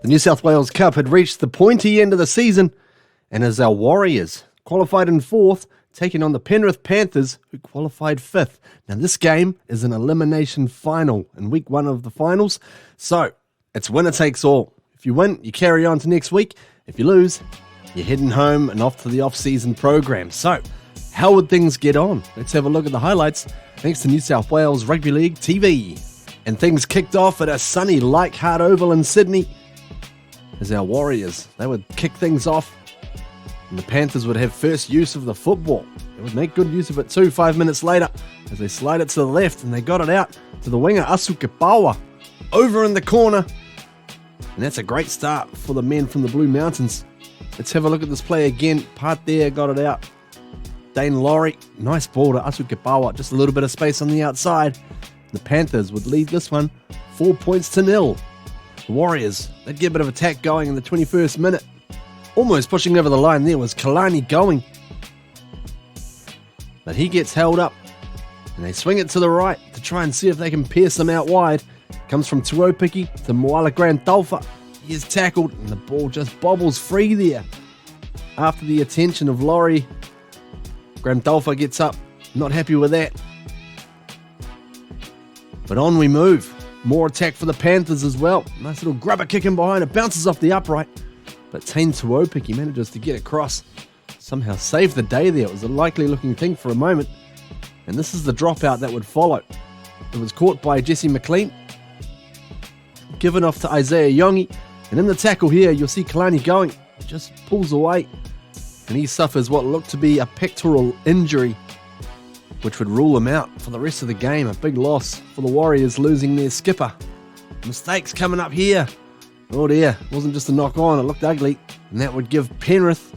The New South Wales Cup had reached the pointy end of the season, and as our Warriors qualified in 4th, taking on the Penrith Panthers, who qualified 5th. Now, this game is an elimination final in week 1 of the finals, so it's winner takes all. If you win, you carry on to next week. If you lose, you're heading home and off to the off-season program. So, how would things get on? Let's have a look at the highlights, thanks to New South Wales Rugby League TV. And things kicked off at a sunny Leichhardt Oval in Sydney, as our Warriors, they would kick things off, and the Panthers would have first use of the football. They would make good use of it too 5 minutes later, as they slide it to the left, and they got it out to the winger Asukepawa, over in the corner. And that's a great start for the men from the Blue Mountains. Let's have a look at this play again. Part there, got it out. Dane Laurie, nice ball to Asukepawa, just a little bit of space on the outside. The Panthers would lead this one 4 points to 0. The Warriors, they'd get a bit of attack going in the 21st minute. Almost pushing over the line there was Kalani going. But he gets held up, and they swing it to the right to try and see if they can pierce him out wide. Comes from Tuopiki to Moala Grandalfa. He is tackled, and the ball just bobbles free there. After the attention of Laurie, Grandalfa gets up, not happy with that. But on we move. More attack for the Panthers as well. Nice little grubber kick in behind. It bounces off the upright. But Tane Tuopiki manages to get across. Somehow saved the day there. It was a likely looking thing for a moment. And this is the dropout that would follow. It was caught by Jesse McLean. Given off to Isaiah Yongi. And in the tackle here, you'll see Kalani going. Just pulls away. And he suffers what looked to be a pectoral injury, which would rule him out for the rest of the game. A big loss for the Warriors, losing their skipper. Mistakes coming up here. Oh dear, it wasn't just a knock on, it looked ugly. And that would give Penrith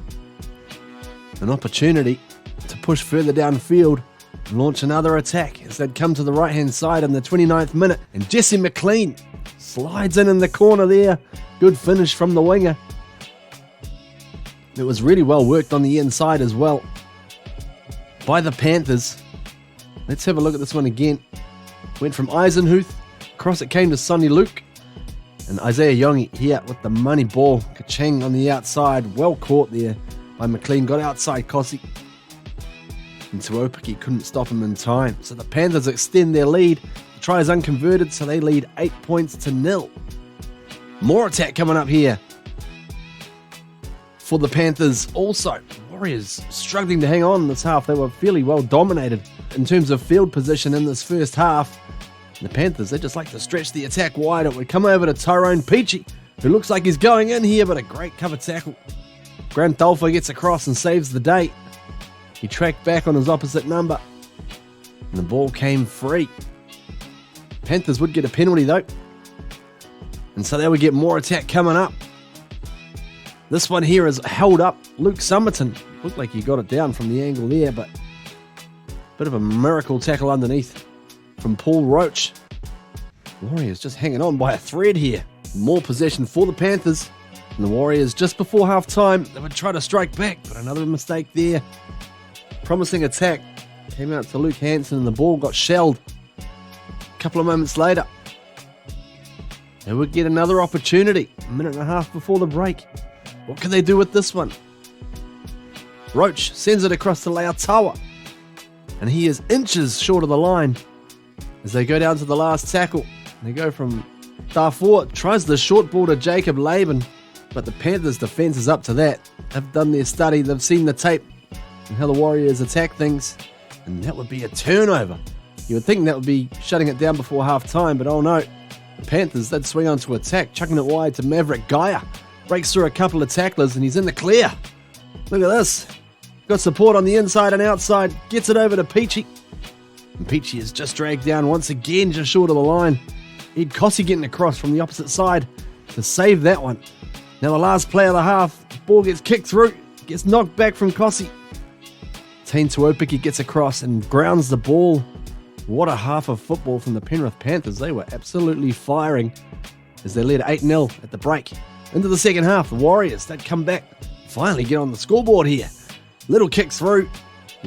an opportunity to push further downfield and launch another attack as they'd come to the right-hand side in the 29th minute. And Jesse McLean slides in the corner there. Good finish from the winger. It was really well worked on the inside as well by the Panthers. Let's have a look at this one again. Went from Eisenhuth, across it came to Sonny Luke. And Isaiah Yongi here with the money ball. Kachang on the outside, well caught there by McLean. Got outside Kossi. And Tuopiki couldn't stop him in time. So the Panthers extend their lead. The try is unconverted, so they lead 8 points to 0. More attack coming up here for the Panthers also. Warriors struggling to hang on in this half. They were fairly well dominated in terms of field position in this first half. And the Panthers, they just like to stretch the attack wide. It would come over to Tyrone Peachy, who looks like he's going in here, but a great cover tackle. Grandalfa gets across and saves the day. He tracked back on his opposite number, and the ball came free. Panthers would get a penalty though, and so they would get more attack coming up. This one here is held up. Luke Summerton looked like he got it down from the angle there, but bit of a miracle tackle underneath from Paul Roach. Warriors just hanging on by a thread here. More possession for the Panthers. And the Warriors, just before half-time, they would try to strike back, but another mistake there. Promising attack came out to Luke Hansen, and the ball got shelled. A couple of moments later, they would get another opportunity, a minute and a half before the break. What can they do with this one? Roach sends it across to Leatawa, and he is inches short of the line as they go down to the last tackle. They go from Darfur, tries the short ball to Jacob Laban, but the Panthers' defence is up to that. They've done their study, they've seen the tape and how the Warriors attack things, and that would be a turnover. You would think that would be shutting it down before half-time, but oh no. The Panthers, they'd swing on to attack, chucking it wide to Maverick Gaia. Breaks through a couple of tacklers, and he's in the clear. Look at this. Got support on the inside and outside. Gets it over to Peachy. And Peachy is just dragged down once again, just short of the line. Ed Kossi getting across from the opposite side to save that one. Now the last play of the half. The ball gets kicked through. Gets knocked back from Kossi. Tane Tuopiki gets across and grounds the ball. What a half of football from the Penrith Panthers. They were absolutely firing as they led 8-0 at the break. Into the second half, the Warriors, they'd come back, finally get on the scoreboard here. Little kick through,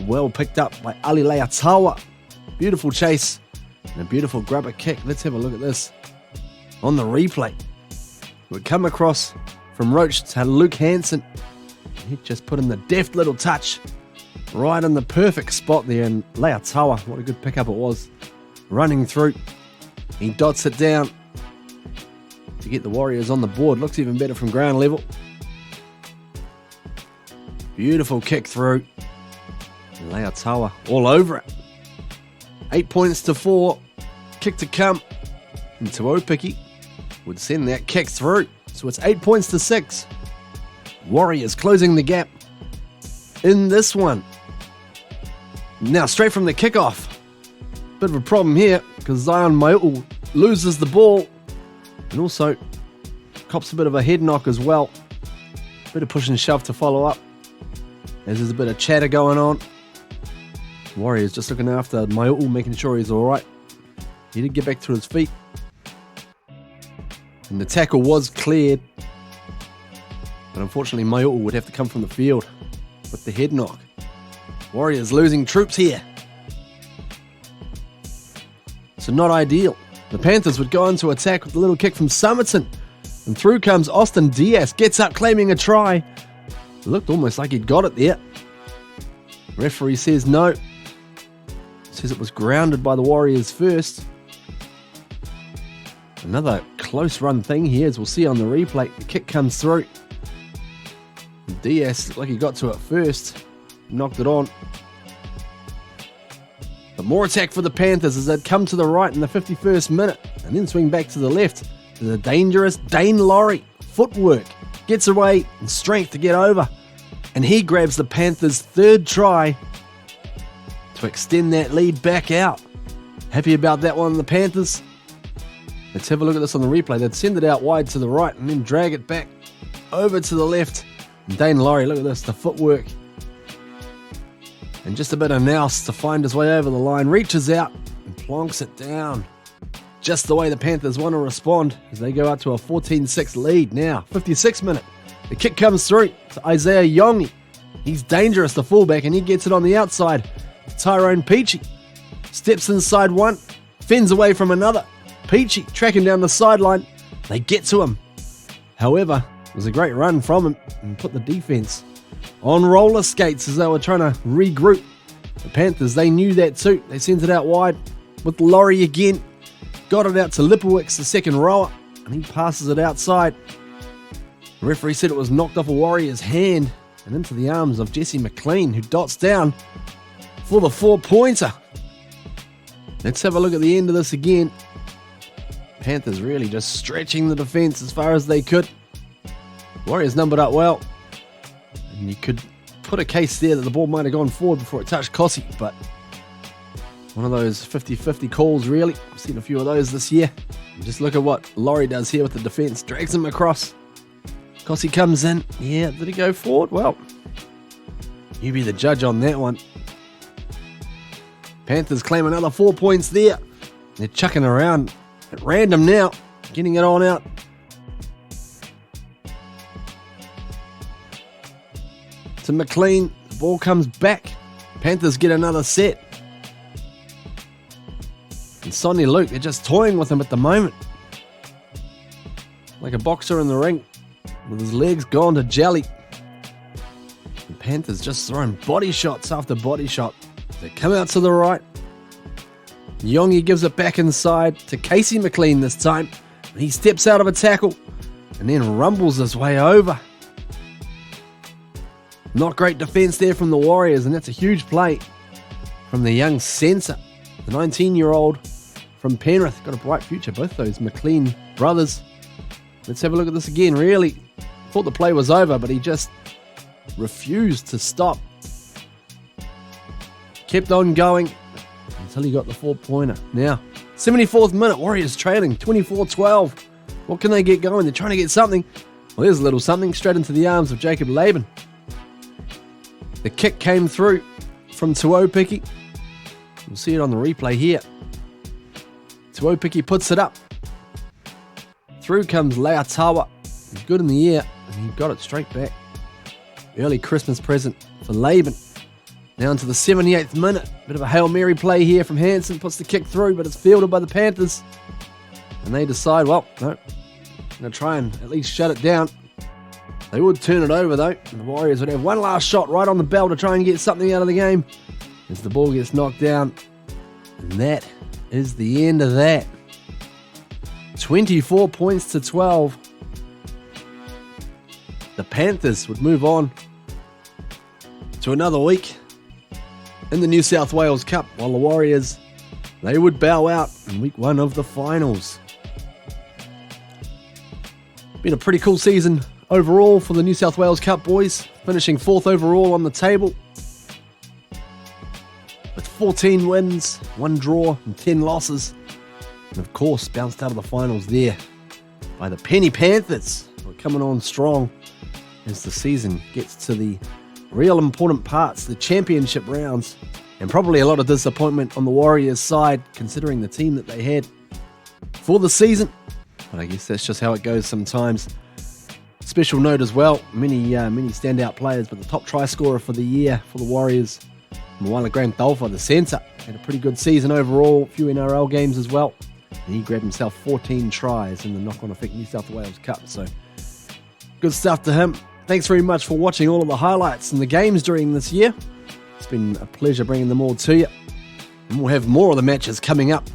well picked up by Ali Leatawa. Beautiful chase and a beautiful grubber kick. Let's have a look at this on the replay. would come across from Roach to Luke Hansen. He just put in the deft little touch right in the perfect spot there, and Leatawa, what a good pickup it was, running through. He dots it down to get the Warriors on the board. Looks even better from ground level. Beautiful kick through. And Leatawa all over it. 8 points to 4. Kick to come. And Tuopiki would send that kick through. So it's 8 points to 6. Warriors closing the gap in this one. Now straight from the kickoff. Bit of a problem here because Zion Maiu'u loses the ball and also cops a bit of a head knock as well. Bit of push and shove to follow up as there's a bit of chatter going on. Warriors just looking after Maiu'u, making sure he's alright. He did get back to his feet. And the tackle was cleared. But unfortunately Maiu'u would have to come from the field with the head knock. Warriors losing troops here. So not ideal. The Panthers would go on to attack with a little kick from Somerton. And through comes Austin Diaz. Gets up claiming a try. It looked almost like he'd got it there. Referee says no. Says it was grounded by the Warriors first. Another close run thing here, as we'll see on the replay. The kick comes through. Diaz looked like he got to it first. Knocked it on. But more attack for the Panthers as they'd come to the right in the 51st minute and then swing back to the left to the dangerous Dane Laurie. Footwork, gets away and strength to get over, and he grabs the Panthers' third try to extend that lead back out. Happy about that one, the Panthers. Let's have a look at this on the replay. They'd send it out wide to the right and then drag it back over to the left. And Dane Laurie, look at this, the footwork. And just a bit of nous to find his way over the line. Reaches out and plonks it down. Just the way the Panthers want to respond as they go out to a 14-6 lead now. 56th minute. The kick comes through to Isaiah Yongi. He's dangerous, the fullback, and he gets it on the outside. Tyrone Peachy steps inside one, fends away from another. Peachy tracking down the sideline. They get to him. However, it was a great run from him and put the defense on roller skates as they were trying to regroup. The Panthers, they knew that too. They sent it out wide with Laurie again. Got it out to Lipowicz, the second rower, and he passes it outside. The referee said it was knocked off a Warrior's hand and into the arms of Jesse McLean, who dots down for the 4-pointer. Let's have a look at the end of this again. Panthers really just stretching the defense as far as they could. Warriors numbered up well. And you could put a case there that the ball might have gone forward before it touched Kossi, but one of those 50-50 calls, really. I've seen a few of those this year. And just look at what Laurie does here with the defense. Drags him across. Kossi comes in. Yeah, did he go forward? Well, you be the judge on that one. Panthers claim another 4 points there. They're chucking around at random now. Getting it on out. To McLean, the ball comes back. Panthers get another set. And Sonny Luke, they're just toying with him at the moment. Like a boxer in the ring, with his legs gone to jelly. The Panthers just throwing body shots after body shot. They come out to the right. Yongi gives it back inside to Casey McLean this time. And he steps out of a tackle and then rumbles his way over. Not great defense there from the Warriors, and that's a huge play from the young centre. The 19-year-old from Penrith. Got a bright future, both those McLean brothers. Let's have a look at this again. Really thought the play was over, but he just refused to stop. Kept on going until he got the 4-pointer. Now, 74th minute, Warriors trailing 24-12. What can they get going? They're trying to get something. Well, there's a little something straight into the arms of Jacob Laban. The kick came through from Tuopiki. We'll see it on the replay here. Tuopiki puts it up. Through comes Leatawa. He's good in the air, and he got it straight back. Early Christmas present for Laban. Down to the 78th minute. Bit of a Hail Mary play here from Hansen. Puts the kick through, but it's fielded by the Panthers. And they decide, well, no, Going to try and at least shut it down. They would turn it over though. The Warriors would have one last shot right on the bell to try and get something out of the game as the ball gets knocked down. And that is the end of that. 24 points to 12. The Panthers would move on to another week in the New South Wales Cup, while the Warriors, they would bow out in week 1 of the finals. Been a pretty cool season overall for the New South Wales Cup boys, finishing 4th overall on the table with 14 wins, 1 draw and 10 losses. And of course, bounced out of the finals there by the Penny Panthers, who are coming on strong as the season gets to the real important parts, the championship rounds, and probably a lot of disappointment on the Warriors' side, considering the team that they had for the season. But I guess that's just how it goes sometimes. Special note as well, many standout players, but the top try scorer for the year for the Warriors, Moana Grant-Dolfa, the centre, had a pretty good season overall, a few NRL games as well, and he grabbed himself 14 tries in the knock-on effect New South Wales Cup, so good stuff to him. Thanks very much for watching all of the highlights and the games during this year. It's been a pleasure bringing them all to you, and we'll have more of the matches coming up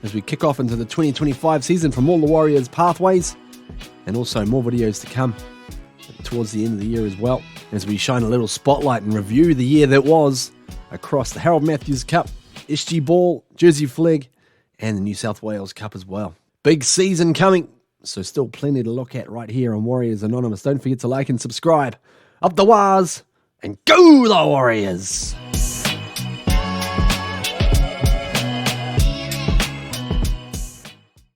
as we kick off into the 2025 season from all the Warriors pathways, and also more videos to come towards the end of the year as well, as we shine a little spotlight and review the year that was across the Harold Matthews Cup, SG Ball, Jersey Flag, and the New South Wales Cup as well. Big season coming, so still plenty to look at right here on Warriors Anonymous. Don't forget to like and subscribe. Up the Wars, and go the Warriors!